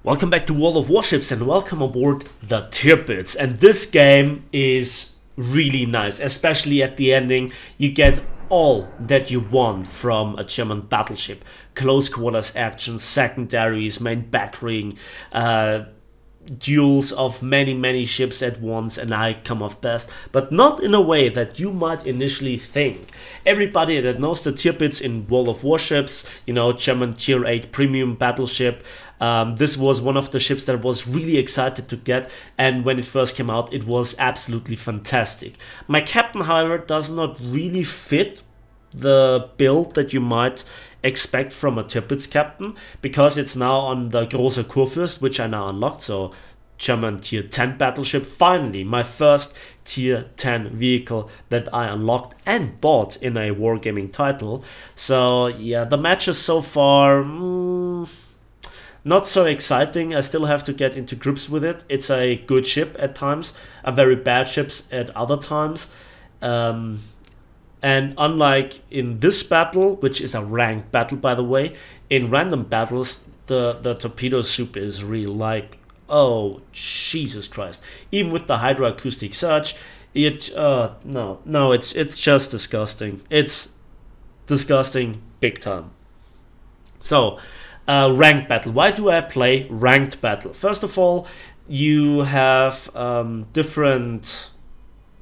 Welcome back to World of Warships and welcome aboard the Tirpitz. And this game is really nice, especially at the ending. You get all that you want from a German battleship. Close quarters action, secondaries, main battering, duels of many ships at once, and I come off best, but not in a way that you might initially think. Everybody that knows the Tirpitz in World of Warships, you know, German tier 8 premium battleship, this was one of the ships that I was really excited to get, and when it first came out it was absolutely fantastic. My captain, however, does not really fit the build that you might expect from a Tirpitz captain, because it's now on the Großer Kurfürst, which I now unlocked, so German tier 10 battleship. Finally, my first tier 10 vehicle that I unlocked and bought in a wargaming title. So yeah, the matches so far, not so exciting. I still have to get into grips with it. It's a good ship at times, a very bad ship at other times. And unlike in this battle, which is a ranked battle by the way, in random battles the torpedo soup is really like, oh Jesus Christ. Even with the hydroacoustic surge, it it's just disgusting. It's disgusting big time. So ranked battle. Why do I play ranked battle? First of all, you have different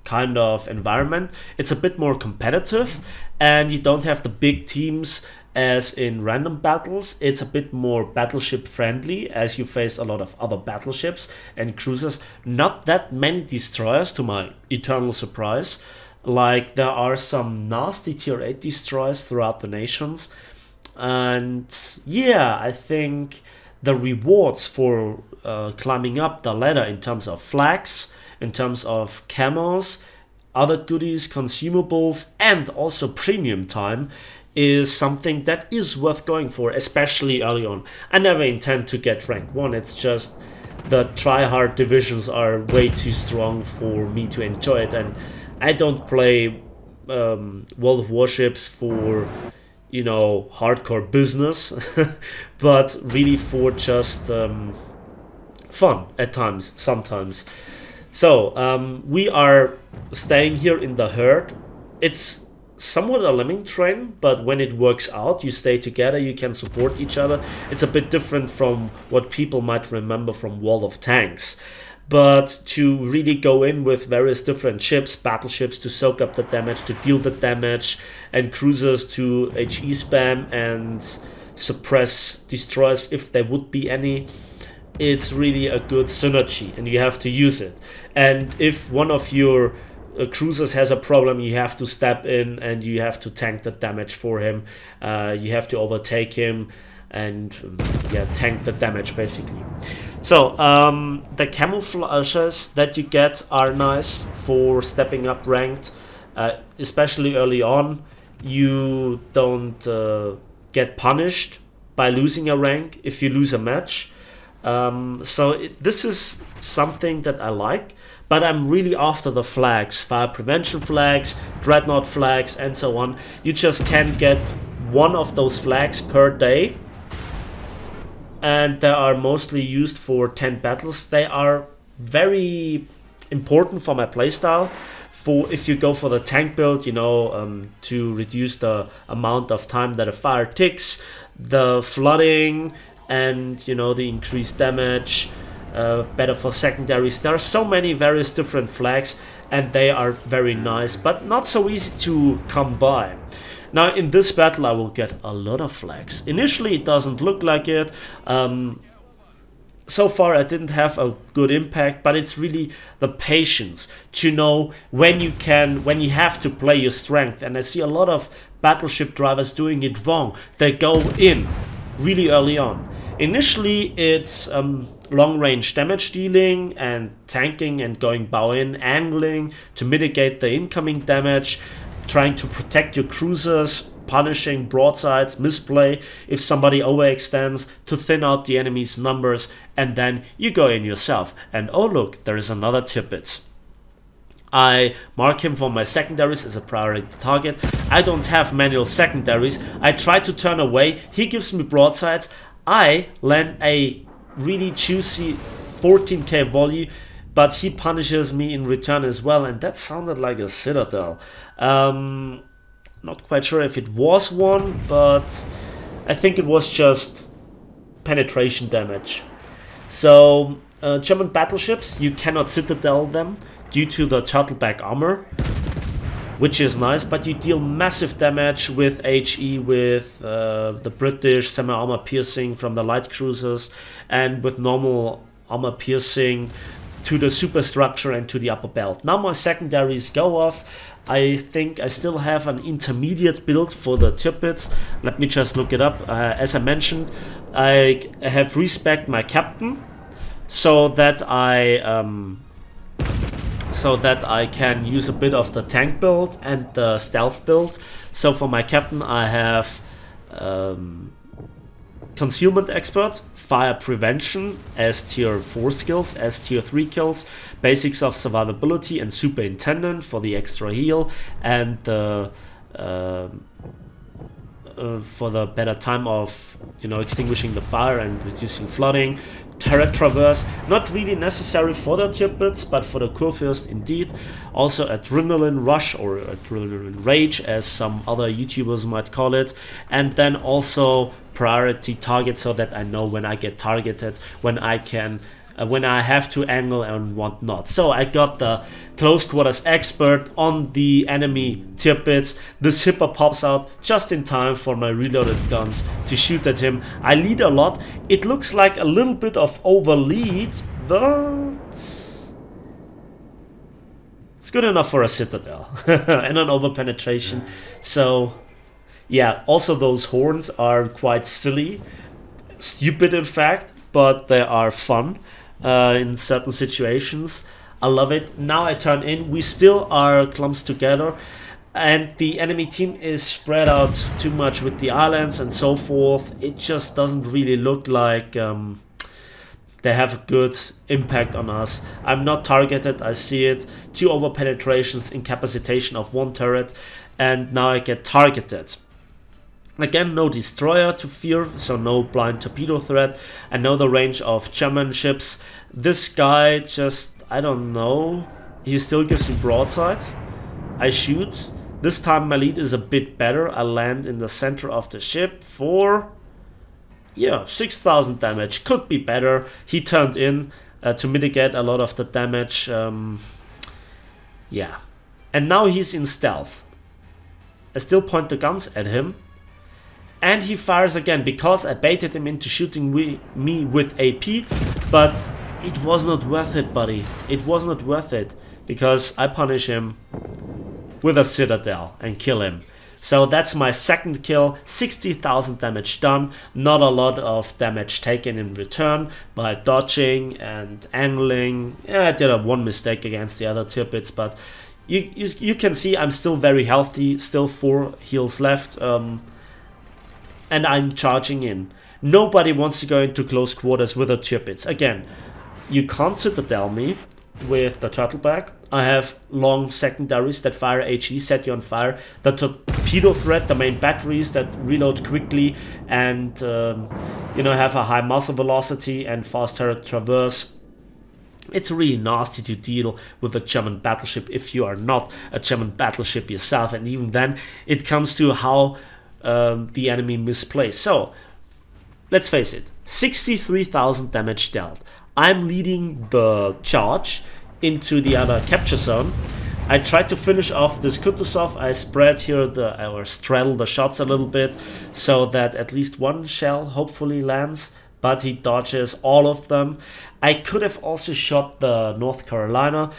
kind of environment. It's a bit more competitive and you don't have the big teams as in random battles. It's a bit more battleship friendly as you face a lot of other battleships and cruisers. Not that many destroyers, to my eternal surprise. Like, there are some nasty tier 8 destroyers throughout the nations, and yeah, I think the rewards for climbing up the ladder in terms of flags, in terms of camos, other goodies, consumables, and also premium time is something that is worth going for, especially early on. I never intend to get rank 1, it's just the try-hard divisions are way too strong for me to enjoy it, and I don't play World of Warships for, you know, hardcore business, but really for just fun at times, sometimes. So we are staying here in the herd. It's somewhat a lemming train, but when it works out, you stay together, you can support each other. It's a bit different from what people might remember from World of Tanks. But to really go in with various different ships, battleships to soak up the damage, to deal the damage, and cruisers to HE spam and suppress destroyers if there would be any, it's really a good synergy and you have to use it. And if one of your cruisers has a problem, you have to step in and you have to tank the damage for him. You have to overtake him and yeah, tank the damage basically. So the camouflages that you get are nice for stepping up ranked, especially early on. You don't get punished by losing a rank if you lose a match. This is something that I like, but I'm really after the flags, fire prevention flags, dreadnought flags, and so on. You just can get one of those flags per day, and they are mostly used for 10 battles. They are very important for my playstyle. For if you go for the tank build, you know, to reduce the amount of time that a fire ticks, the flooding, and you know, the increased damage, better for secondaries. There are so many various different flags and they are very nice, but not so easy to come by. Now in this battle I will get a lot of flags. Initially it doesn't look like it. So far I didn't have a good impact, but it's really the patience to know when you have to play your strength. And I see a lot of battleship drivers doing it wrong. They go in really early on. Initially it's long range damage dealing and tanking and going bow in, angling to mitigate the incoming damage, trying to protect your cruisers, punishing broadsides, misplay if somebody overextends, to thin out the enemy's numbers, and then you go in yourself. And oh look, there is another Tirpitz. I mark him for my secondaries as a priority target. I don't have manual secondaries. I try to turn away, he gives me broadsides, I land a really juicy 14k volley, but he punishes me in return as well, and that sounded like a citadel. Not quite sure if it was one, but I think it was just penetration damage. So German battleships, you cannot citadel them due to the turtleback armor, which is nice, but you deal massive damage with HE, with the British semi-armor piercing from the light cruisers, and with normal armor piercing to the superstructure and to the upper belt. Now my secondaries go off. I think I still have an intermediate build for the Tirpitz. Let me just look it up. As I mentioned, I have respect my captain so that I can use a bit of the tank build and the stealth build. So for my captain I have concealment expert, fire prevention as tier 4 skills, as tier 3 kills, basics of survivability and superintendent for the extra heal, and for the better time of, you know, extinguishing the fire and reducing flooding. Turret traverse, not really necessary for the Tirpitz, but for the Kurfürst indeed. Also adrenaline rush, or adrenaline rage as some other YouTubers might call it, and then also priority target, so that I know when I get targeted, when I can when I have to angle and whatnot. So I got the close quarters expert on the enemy Tirpitz. This hipper pops out just in time for my reloaded guns to shoot at him. I lead a lot. It looks like a little bit of over lead, but it's good enough for a citadel and an over penetration. So yeah, also those horns are quite silly, stupid in fact, but they are fun in certain situations. I love it. Now I turn in. We still are clumps together, and the enemy team is spread out too much with the islands and so forth. It just doesn't really look like they have a good impact on us. I'm not targeted, I see it. 2 over penetrations, incapacitation of 1 turret, and now I get targeted. Again, no destroyer to fear, so no blind torpedo threat. I know the range of German ships. This guy just, I don't know, he still gives me broadside. I shoot. This time my lead is a bit better. I land in the center of the ship for, yeah, 6,000 damage. Could be better. He turned in to mitigate a lot of the damage. Yeah. And now he's in stealth. I still point the guns at him. And he fires again, because I baited him into shooting me with AP, but it was not worth it, buddy. It was not worth it, because I punish him with a citadel and kill him. So that's my second kill, 60,000 damage done, not a lot of damage taken in return by dodging and angling. Yeah, I did one mistake against the other Tirpitz, but you can see I'm still very healthy, still 4 heals left. And I'm charging in. Nobody wants to go into close quarters with a Tirpitz. Again, you can't citadel me with the turtleback. I have long secondaries that fire HE, set you on fire. The torpedo threat, the main batteries that reload quickly and you know, have a high muzzle velocity and fast turret traverse. It's really nasty to deal with a German battleship if you are not a German battleship yourself, and even then it comes to how the enemy misplays. So let's face it, 63,000 damage dealt. I'm leading the charge into the other capture zone. I tried to finish off this Kutuzov. I spread here or straddle the shots a little bit so that at least 1 shell hopefully lands, but he dodges all of them. I could have also shot the North Carolina,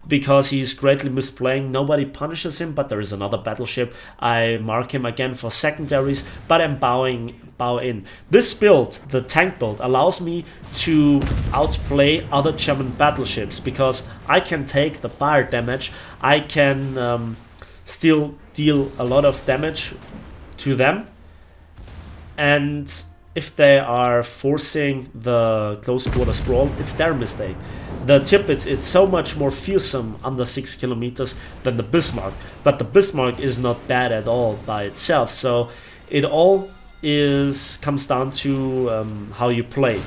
because he's greatly misplaying. Nobody punishes him, but there is another battleship. I mark him again for secondaries, but I'm bow in. This build, the tank build, allows me to outplay other German battleships, because I can take the fire damage. I can still deal a lot of damage to them, and if they are forcing the close quarter sprawl, it's their mistake. The Tirpitz is so much more fearsome under 6 kilometers than the Bismarck, but the Bismarck is not bad at all by itself. So it all comes down to how you play.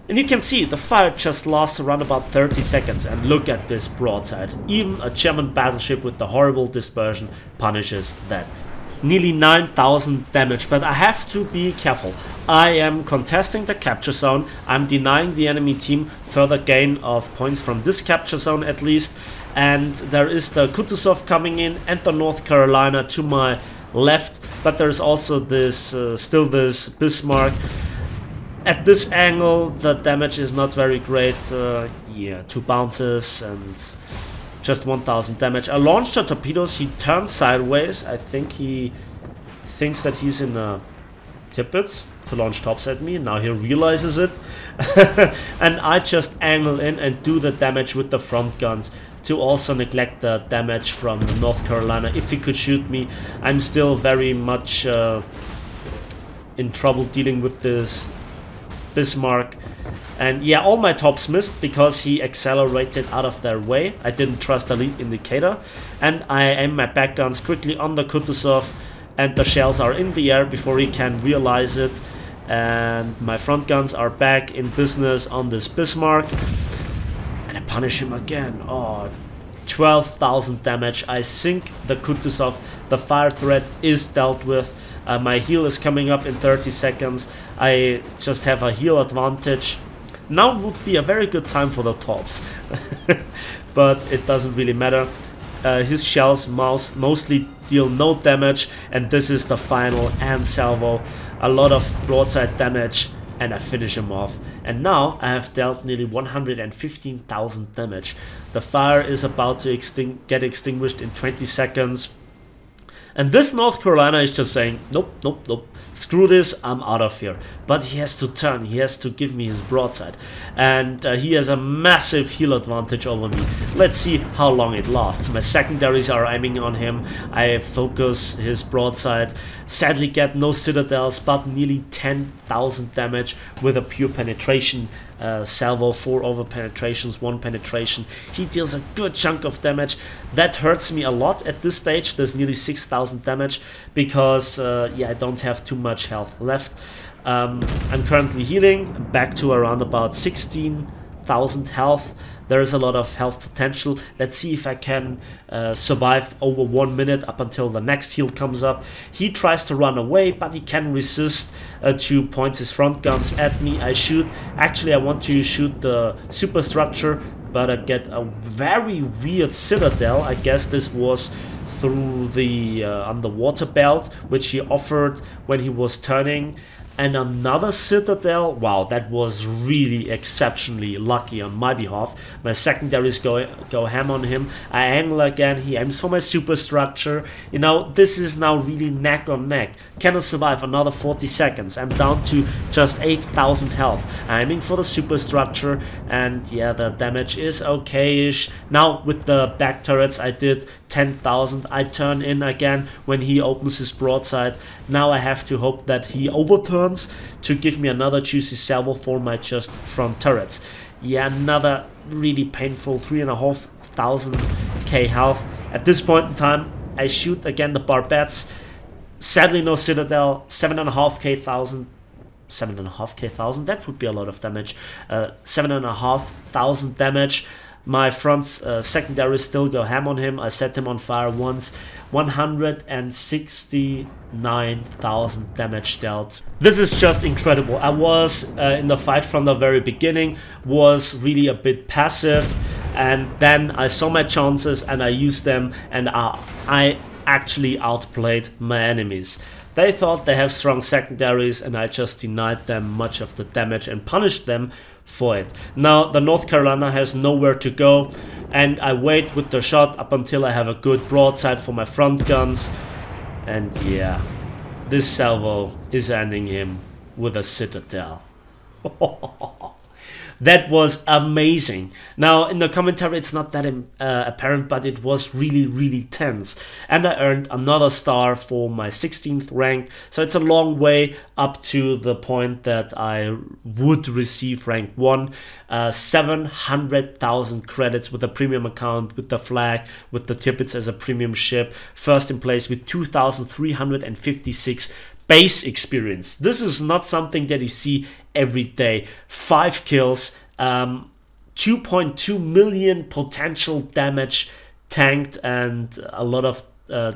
And you can see the fire just lasts around about 30 seconds, and look at this broadside. Even a German battleship with the horrible dispersion punishes that. Nearly 9,000 damage, but I have to be careful. I am contesting the capture zone. I'm denying the enemy team further gain of points from this capture zone at least. And there is the Kutuzov coming in and the North Carolina to my left. But there's also this, still this Bismarck. At this angle, the damage is not very great. Yeah, 2 bounces and just 1,000 damage. I launched the torpedoes. He turned sideways. I think he thinks that he's in a Tirpitz to launch tops at me. Now he realizes it. And I just angle in and do the damage with the front guns to also neglect the damage from North Carolina. If he could shoot me, I'm still very much in trouble dealing with this Bismarck. And yeah, all my tops missed because he accelerated out of their way. I didn't trust the lead indicator, and I aim my back guns quickly on the Kutuzov, and the shells are in the air before he can realize it. And my front guns are back in business on this Bismarck, and I punish him again. Oh, 12,000 damage. I sink the Kutuzov. The fire threat is dealt with. My heal is coming up in 30 seconds. I just have a heal advantage. Now would be a very good time for the tops. But it doesn't really matter. His shells mostly deal no damage. And this is the final and salvo. A lot of broadside damage. And I finish him off. And now I have dealt nearly 115,000 damage. The fire is about to get extinguished in 20 seconds. And this North Carolina is just saying, nope, nope, nope, screw this, I'm out of here. But he has to turn, he has to give me his broadside. And he has a massive heal advantage over me. Let's see how long it lasts. My secondaries are aiming on him. I focus his broadside. Sadly get no citadels, but nearly 10,000 damage with a pure penetration salvo. 4 over penetrations, 1 penetration. He deals a good chunk of damage. That hurts me a lot at this stage. There's nearly 6,000 damage because yeah, I don't have too much health left. I'm currently healing back to around about 16,000 health. There is a lot of health potential. Let's see if I can survive over 1 minute up until the next heal comes up. He tries to run away, but he can resist to point his front guns at me. I shoot. Actually, I want to shoot the superstructure, but I get a very weird citadel. I guess this was through the underwater belt, which he offered when he was turning. And another citadel. Wow, that was really exceptionally lucky on my behalf. My secondaries go ham on him. I angle again. He aims for my superstructure. You know, this is now really neck on neck. Can I survive another 40 seconds? I'm down to just 8,000 health. I'm aiming for the superstructure, and yeah, the damage is okay-ish. Now with the back turrets, I did 10,000. I turn in again when he opens his broadside. Now I have to hope that he overturns to give me another juicy salvo for my just front turrets. Yeah, another really painful 3,500 health. At this point in time, I shoot again the barbettes. Sadly, no citadel. 7,500. 7,500. That would be a lot of damage. 7,500 damage. My front secondaries still go ham on him. I set him on fire once. 169,000 damage dealt. This is just incredible. I was in the fight from the very beginning, was really a bit passive, and then I saw my chances and I used them, and I actually outplayed my enemies. They thought they have strong secondaries, and I just denied them much of the damage and punished them for it. Now the North Carolina has nowhere to go, and I wait with the shot up until I have a good broadside for my front guns. And yeah, this salvo is ending him with a citadel. That was amazing. Now in the commentary it's not that apparent, but it was really, really tense. And I earned another star for my 16th rank. So it's a long way up to the point that I would receive rank 1. 700,000 credits with a premium account, with the flag, with the Tirpitz as a premium ship. First in place with 2,356 base experience. This is not something that you see every day. 5 kills, 2.2 million potential damage tanked, and a lot of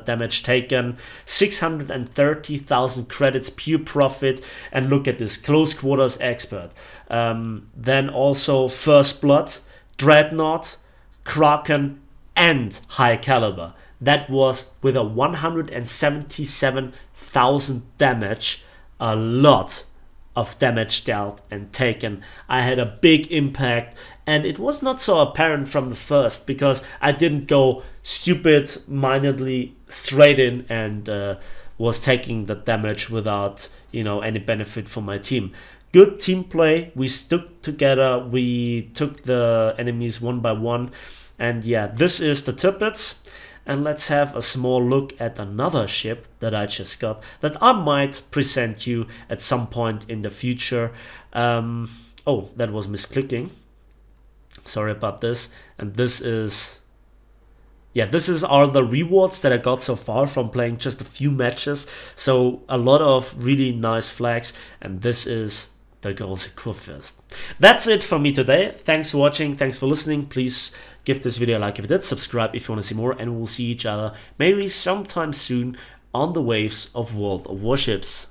damage taken, 630,000 credits pure profit, and look at this, close quarters expert. Then also first blood, dreadnought, kraken, and high caliber. That was with a 177,000 damage, a lot of damage dealt and taken. I had a big impact, and it was not so apparent from the first because I didn't go stupid mindedly straight in and was taking the damage without, you know, any benefit for my team. Good team play, we stuck together, we took the enemies one by one, and yeah, this is the Tirpitz. And let's have a small look at another ship that I just got that I might present you at some point in the future. Oh, that was misclicking. Sorry about this. And this is, yeah, this is all the rewards that I got so far from playing just a few matches. So a lot of really nice flags, and this is the Großer Kurfürst. That's it for me today. Thanks for watching, thanks for listening. Please give this video a like if you did, subscribe if you want to see more, and we'll see each other maybe sometime soon on the waves of World of Warships.